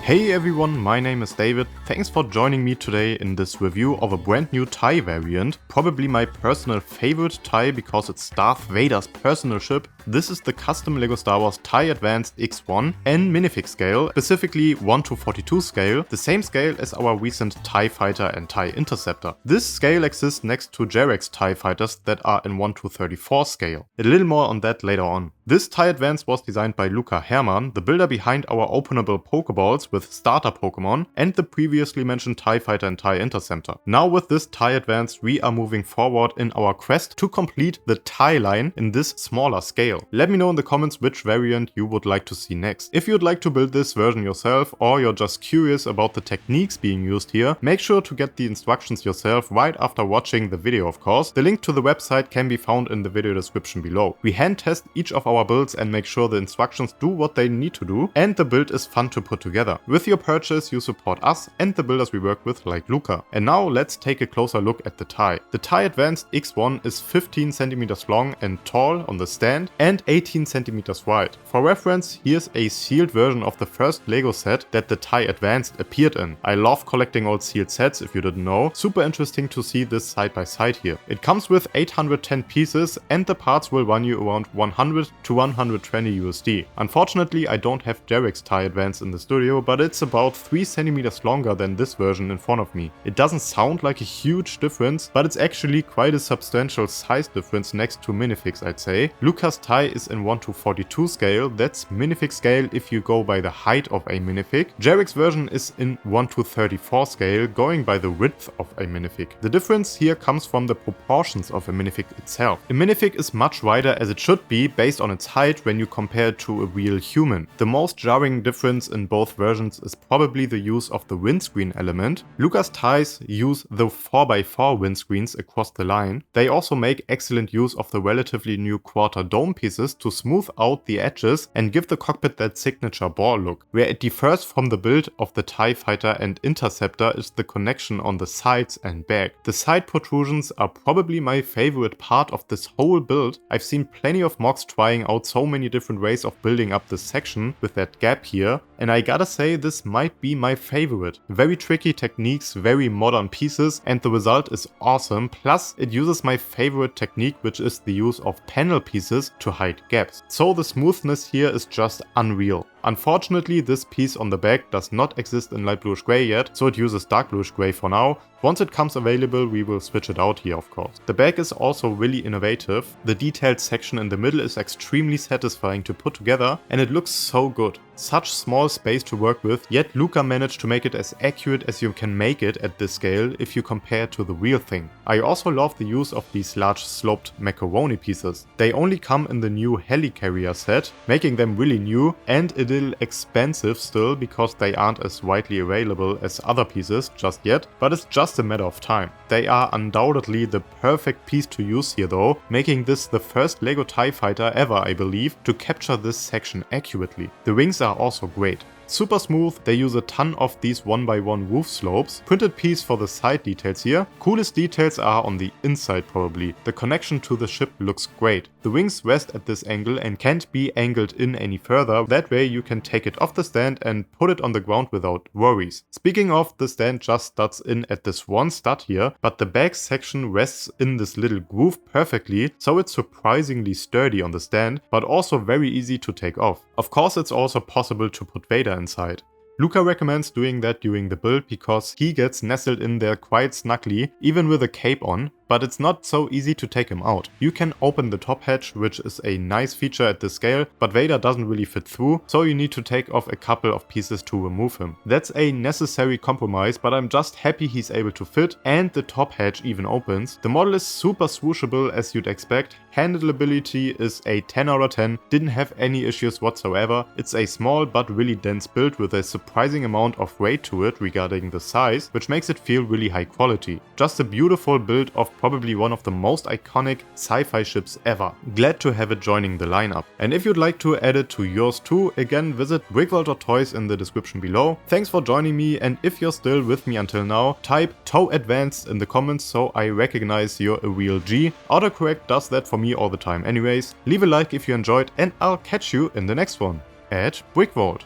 Hey everyone, my name is David. Thanks for joining me today in this review of a brand new TIE variant. Probably my personal favorite TIE because it's Darth Vader's personal ship. This is the custom LEGO Star Wars TIE Advanced X1 and minifig scale, specifically 1:42 scale, the same scale as our recent TIE Fighter and TIE Interceptor. This scale exists next to Jarek's TIE Fighters that are in 1:34 scale. A little more on that later on. This TIE Advance was designed by Luca Hermann, the builder behind our openable Pokeballs with starter Pokemon and the previously mentioned TIE Fighter and TIE Interceptor. Now with this TIE Advance we are moving forward in our quest to complete the TIE line in this smaller scale. Let me know in the comments which variant you would like to see next. If you'd like to build this version yourself or you're just curious about the techniques being used here, make sure to get the instructions yourself right after watching the video of course. The link to the website can be found in the video description below. We hand test each of our builds and make sure the instructions do what they need to do, and the build is fun to put together. With your purchase you support us and the builders we work with like Luca. And now let's take a closer look at the TIE. The TIE Advanced X1 is 15 cm long and tall on the stand and 18 cm wide. For reference, here's a sealed version of the first LEGO set that the TIE Advanced appeared in. I love collecting old sealed sets if you didn't know. Super interesting to see this side by side here. It comes with 810 pieces and the parts will run you around 100 to 120 USD. Unfortunately I don't have Jarek's TIE Advance in the studio, but it's about 3 cm longer than this version in front of me. It doesn't sound like a huge difference, but it's actually quite a substantial size difference next to minifigs I'd say. Luca's TIE is in 1:42 scale, that's minifig scale if you go by the height of a minifig. Jarek's version is in 1:34 scale, going by the width of a minifig. The difference here comes from the proportions of a minifig itself. A minifig is much wider as it should be based on its height when you compare it to a real human. The most jarring difference in both versions is probably the use of the windscreen element. Luca's TIEs use the 4x4 windscreens across the line. They also make excellent use of the relatively new quarter dome pieces to smooth out the edges and give the cockpit that signature ball look. Where it differs from the build of the TIE Fighter and Interceptor is the connection on the sides and back. The side protrusions are probably my favorite part of this whole build. I've seen plenty of MOCs trying out so many different ways of building up this section with that gap here, and I gotta say this might be my favorite. Very tricky techniques, very modern pieces, and the result is awesome. Plus it uses my favorite technique, which is the use of panel pieces to hide gaps. So the smoothness here is just unreal. Unfortunately, this piece on the back does not exist in light bluish grey yet, so it uses dark bluish grey for now. Once it comes available, we will switch it out here of course. The back is also really innovative. The detailed section in the middle is extremely satisfying to put together and it looks so good. Such small space to work with, yet Luca managed to make it as accurate as you can make it at this scale if you compare it to the real thing. I also love the use of these large sloped macaroni pieces. They only come in the new helicarrier set, making them really new and a little expensive still because they aren't as widely available as other pieces just yet, but it's just a matter of time. They are undoubtedly the perfect piece to use here though, making this the first LEGO TIE Fighter ever I believe to capture this section accurately. The wings are also great. Super smooth, they use a ton of these 1x1 roof slopes. Printed piece for the side details here. Coolest details are on the inside probably. The connection to the ship looks great. The wings rest at this angle and can't be angled in any further. That way you can take it off the stand and put it on the ground without worries. Speaking of, the stand just studs in at this one stud here, but the back section rests in this little groove perfectly, so it's surprisingly sturdy on the stand, but also very easy to take off. Of course it's also possible to put Vader inside. Luca recommends doing that during the build because he gets nestled in there quite snugly, even with a cape on, but it's not so easy to take him out. You can open the top hatch, which is a nice feature at this scale, but Vader doesn't really fit through, so you need to take off a couple of pieces to remove him. That's a necessary compromise, but I'm just happy he's able to fit and the top hatch even opens. The model is super swooshable as you'd expect. Handleability is a 10 out of 10, didn't have any issues whatsoever. It's a small but really dense build with a surprising amount of weight to it regarding the size, which makes it feel really high quality. Just a beautiful build of probably one of the most iconic sci-fi ships ever. Glad to have it joining the lineup. And if you'd like to add it to yours too, again visit brickvault.toys in the description below. Thanks for joining me, and if you're still with me until now, type TOW advanced in the comments so I recognize you're a real G. Autocorrect does that for me all the time anyways. Leave a like if you enjoyed, and I'll catch you in the next one at BrickVault.